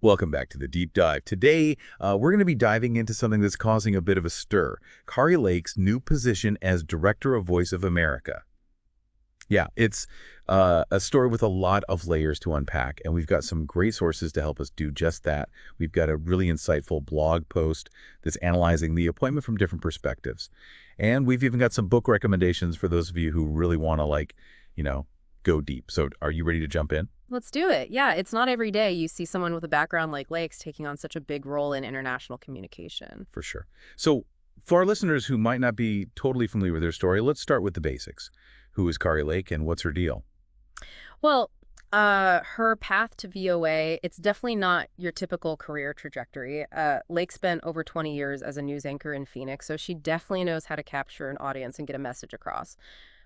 Welcome back to the Deep Dive. Today, we're going to be diving into something that's causing a bit of a stir. Kari Lake's new position as Director of Voice of America. Yeah, it's a story with a lot of layers to unpack, and we've got some great sources to help us do just that. We've got a really insightful blog post that's analyzing the appointment from different perspectives. And we've even got some book recommendations for those of you who really want to, go deep. So are you ready to jump in? Let's do it. Yeah, it's not every day you see someone with a background like Lake's taking on such a big role in international communication. For sure. So for our listeners who might not be totally familiar with her story, let's start with the basics. Who is Kari Lake and what's her deal? Well, her path to VOA, it's definitely not your typical career trajectory. Lake spent over 20 years as a news anchor in Phoenix, so she definitely knows how to capture an audience and get a message across.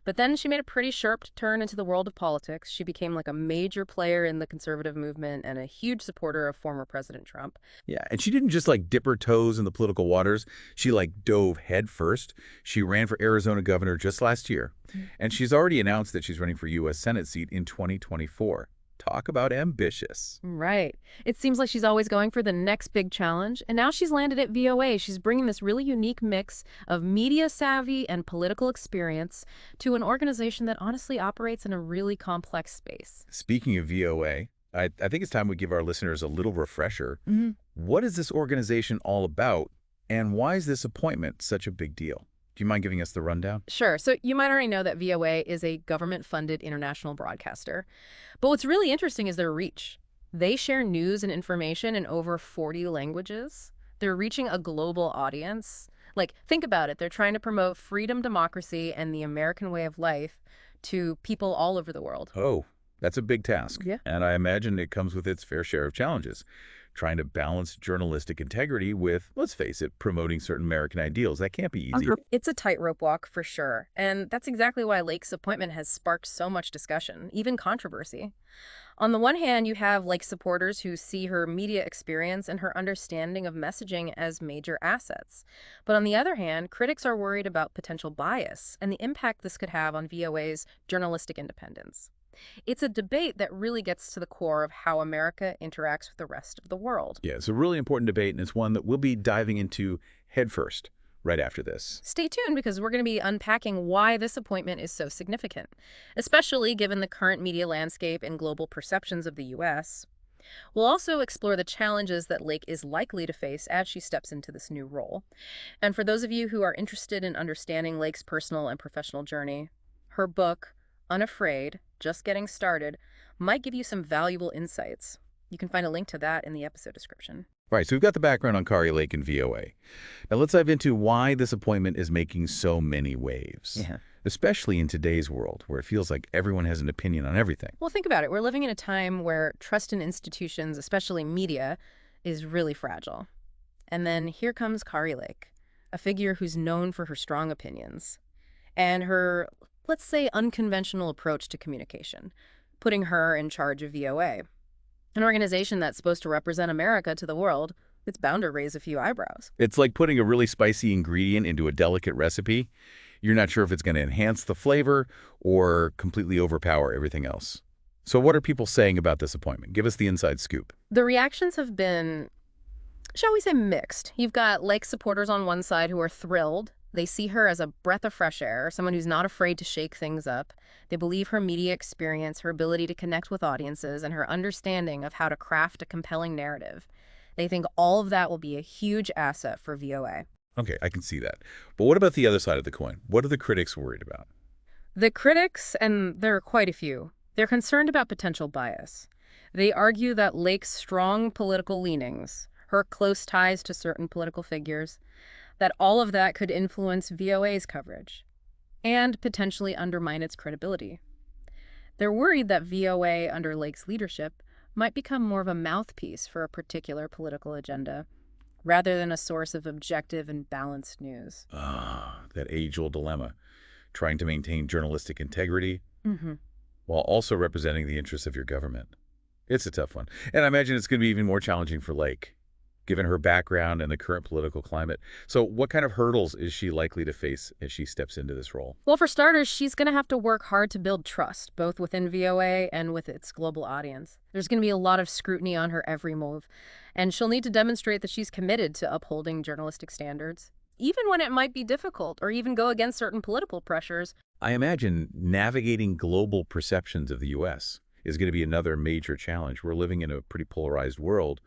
But then she made a pretty sharp turn into the world of politics. She became like a major player in the conservative movement and a huge supporter of former President Trump. Yeah, and she didn't just dip her toes in the political waters. She dove head first. She ran for Arizona governor just last year. And she's already announced that she's running for U.S. Senate seat in 2024. Talk about ambitious. Right. It seems like she's always going for the next big challenge, and now she's landed at VOA. She's bringing this really unique mix of media savvy and political experience to an organization that honestly operates in a really complex space. Speaking of VOA, I think it's time we give our listeners a little refresher. What is this organization all about, and why is this appointment such a big deal? Do you mind giving us the rundown? Sure. So you might already know that VOA is a government-funded international broadcaster. But what's really interesting is their reach. They share news and information in over 40 languages. They're reaching a global audience. Think about it. They're trying to promote freedom, democracy, and the American way of life to people all over the world. Oh, that's a big task. Yeah. And I imagine it comes with its fair share of challenges. Trying to balance journalistic integrity with, let's face it, promoting certain American ideals. That can't be easy. It's a tightrope walk for sure. And that's exactly why Lake's appointment has sparked so much discussion, even controversy. On the one hand, you have Lake supporters who see her media experience and her understanding of messaging as major assets. But on the other hand, critics are worried about potential bias and the impact this could have on VOA's journalistic independence. It's a debate that really gets to the core of how America interacts with the rest of the world. Yeah, it's a really important debate, and it's one that we'll be diving into headfirst right after this. Stay tuned because we're going to be unpacking why this appointment is so significant, especially given the current media landscape and global perceptions of the U.S. We'll also explore the challenges that Lake is likely to face as she steps into this new role. And for those of you who are interested in understanding Lake's personal and professional journey, her book, Unafraid, Just Getting Started, might give you some valuable insights. You can find a link to that in the episode description. Right, so we've got the background on Kari Lake and VOA. Now let's dive into why this appointment is making so many waves. Yeah. Especially in today's world, where it feels like everyone has an opinion on everything. Well, think about it. We're living in a time where trust in institutions, especially media, is really fragile. And then here comes Kari Lake, a figure who's known for her strong opinions and her, let's say, unconventional approach to communication, putting her in charge of VOA. An organization that's supposed to represent America to the world, it's bound to raise a few eyebrows. It's like putting a really spicy ingredient into a delicate recipe. You're not sure if it's going to enhance the flavor or completely overpower everything else. So what are people saying about this appointment? Give us the inside scoop. The reactions have been, shall we say, mixed. You've got Lake supporters on one side who are thrilled. They see her as a breath of fresh air, someone who's not afraid to shake things up. They believe her media experience, her ability to connect with audiences, and her understanding of how to craft a compelling narrative. They think all of that will be a huge asset for VOA. Okay, I can see that. But what about the other side of the coin? What are the critics worried about? The critics, and there are quite a few, they're concerned about potential bias. They argue that Lake's strong political leanings, her close ties to certain political figures, that all of that could influence VOA's coverage and potentially undermine its credibility. They're worried that VOA, under Lake's leadership, might become more of a mouthpiece for a particular political agenda, rather than a source of objective and balanced news. Ah, that age-old dilemma. Trying to maintain journalistic integrity while also representing the interests of your government. It's a tough one. And I imagine it's going to be even more challenging for Lake. given her background and the current political climate. So what kind of hurdles is she likely to face as she steps into this role? Well, for starters, she's going to have to work hard to build trust, both within VOA and with its global audience. There's going to be a lot of scrutiny on her every move, and she'll need to demonstrate that she's committed to upholding journalistic standards, even when it might be difficult or even go against certain political pressures. I imagine navigating global perceptions of the U.S. is going to be another major challenge. We're living in a pretty polarized world,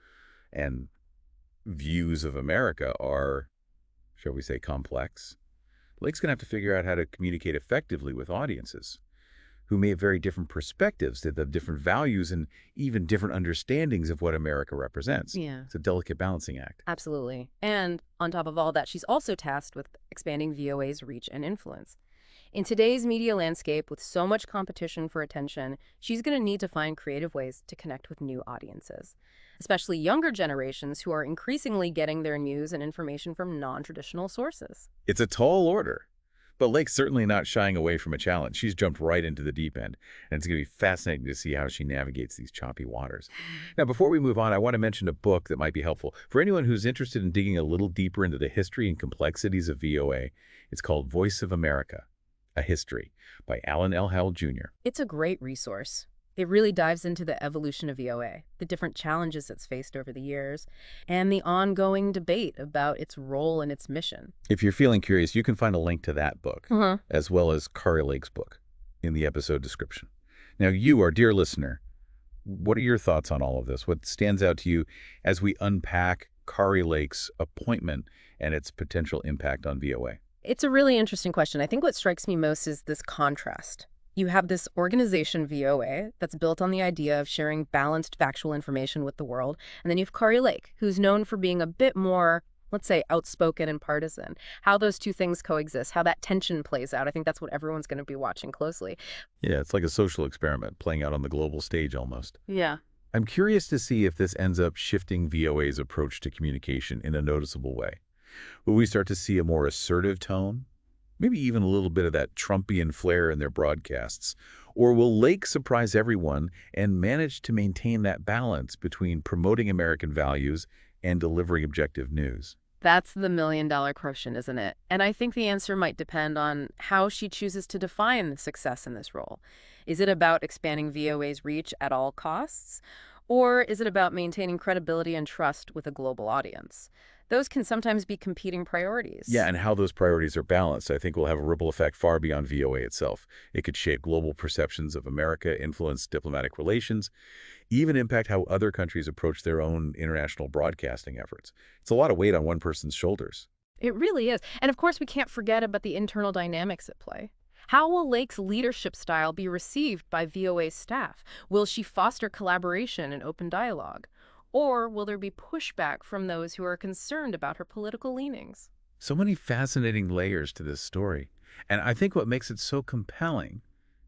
and views of America are, shall we say, complex. Lake's going to have to figure out how to communicate effectively with audiences who may have very different perspectives, that have different values, and even different understandings of what America represents. Yeah. It's a delicate balancing act. Absolutely. And on top of all that, she's also tasked with expanding VOA's reach and influence. In today's media landscape, with so much competition for attention, she's going to need to find creative ways to connect with new audiences, especially younger generations who are increasingly getting their news and information from non-traditional sources. It's a tall order, but Lake's certainly not shying away from a challenge. She's jumped right into the deep end, and it's going to be fascinating to see how she navigates these choppy waters. Now, before we move on, I want to mention a book that might be helpful for anyone who's interested in digging a little deeper into the history and complexities of VOA. It's called Voice of America: A History by Alan L. Heil, Jr. It's a great resource. It really dives into the evolution of VOA, the different challenges it's faced over the years, and the ongoing debate about its role and its mission. If you're feeling curious, you can find a link to that book, as well as Kari Lake's book, in the episode description. Now, you, our dear listener, what are your thoughts on all of this? What stands out to you as we unpack Kari Lake's appointment and its potential impact on VOA? It's a really interesting question. I think what strikes me most is this contrast. You have this organization, VOA, that's built on the idea of sharing balanced factual information with the world. And then you have Kari Lake, who's known for being a bit more, let's say, outspoken and partisan. How those two things coexist, how that tension plays out, I think that's what everyone's going to be watching closely. Yeah, it's like a social experiment playing out on the global stage almost. Yeah. I'm curious to see if this ends up shifting VOA's approach to communication in a noticeable way. Will we start to see a more assertive tone? Maybe even a little bit of that Trumpian flair in their broadcasts? Or will Lake surprise everyone and manage to maintain that balance between promoting American values and delivering objective news? That's the million-dollar question, isn't it? And I think the answer might depend on how she chooses to define success in this role. Is it about expanding VOA's reach at all costs? Or is it about maintaining credibility and trust with a global audience? Those can sometimes be competing priorities. Yeah, and how those priorities are balanced, I think, will have a ripple effect far beyond VOA itself. It could shape global perceptions of America, influence diplomatic relations, even impact how other countries approach their own international broadcasting efforts. It's a lot of weight on one person's shoulders. It really is. And of course, we can't forget about the internal dynamics at play. How will Lake's leadership style be received by VOA's staff? Will she foster collaboration and open dialogue? Or will there be pushback from those who are concerned about her political leanings? So many fascinating layers to this story. And I think what makes it so compelling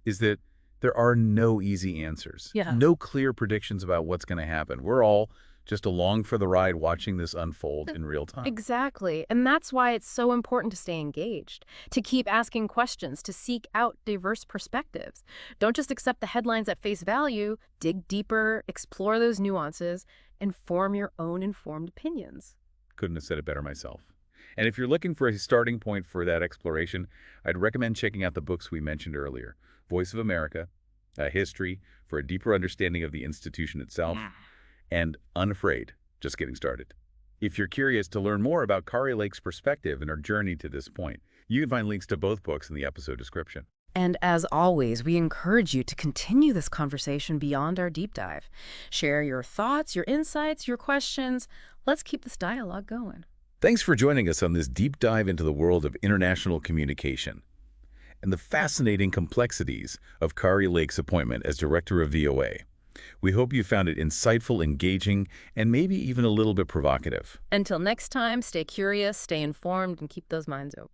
is that there are no easy answers. Yeah. No clear predictions about what's going to happen. We're all just along for the ride watching this unfold in real time. Exactly. And that's why it's so important to stay engaged, to keep asking questions, to seek out diverse perspectives. Don't just accept the headlines at face value. Dig deeper, explore those nuances, and form your own informed opinions. Couldn't have said it better myself. And if you're looking for a starting point for that exploration, I'd recommend checking out the books we mentioned earlier: Voice of America, A History for a deeper understanding of the institution itself, and Unafraid, Just Getting Started. If you're curious to learn more about Kari Lake's perspective and her journey to this point, you can find links to both books in the episode description. And as always, we encourage you to continue this conversation beyond our deep dive. Share your thoughts, your insights, your questions. Let's keep this dialogue going. Thanks for joining us on this deep dive into the world of international communication and the fascinating complexities of Kari Lake's appointment as director of VOA. We hope you found it insightful, engaging, and maybe even a little bit provocative. Until next time, stay curious, stay informed, and keep those minds open.